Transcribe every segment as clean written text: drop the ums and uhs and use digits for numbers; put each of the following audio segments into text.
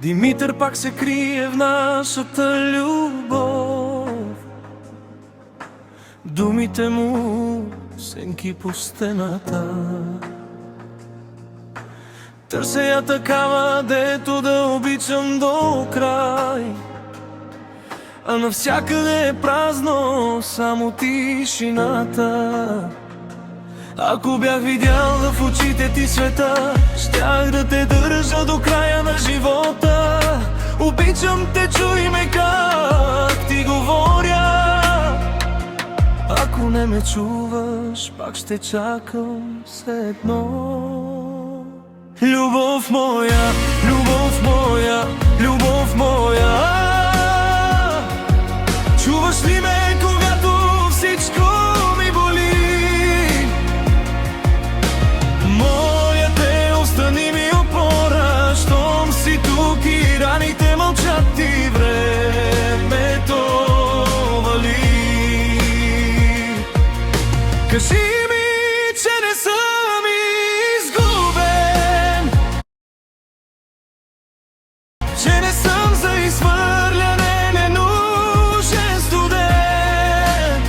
Димитър пак се крие в нашата любов. Думите му сенки по стената. Търся я такава, дето да обичам до край. А навсякъде е празно, само тишината. Ако бях видял в очите ти света, щях да те държа до края на живота. Обичам те, чуй ме как ти говоря. Ако не ме чуваш, пак ще чакам все едно. Любов моя, любов моя, любов моя, чуваш ли ме, когато всичко ми боли? Моля те, остани ми опора, щом си тук и раните мълчат и времето вали. Кажи ми, че не съм изгубен, че не съм за изхвърляне, ненужен студент.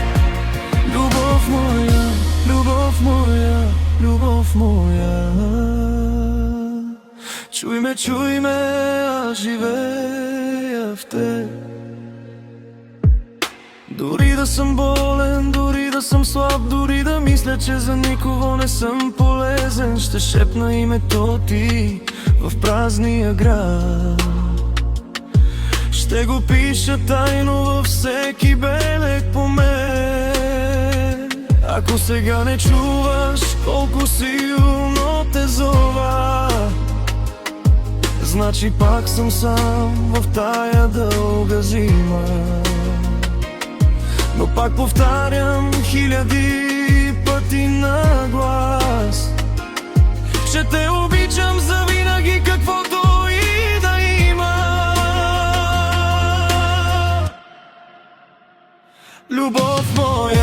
Любов моя, любов моя, любов моя, чуй ме, аз живея в теб. Дори да съм болен, дори да съм слаб, дори да мисля, че за никого не съм полезен, ще шепна името ти в празния град. Ще го пиша тайно във всеки белег по мен. Ако сега не чуваш колко силно те зова, значи пак съм сам в тая дълга зима. Но пак повтарям хиляди пъти на глас, че те обичам завинаги, каквото и да има. Любов моя,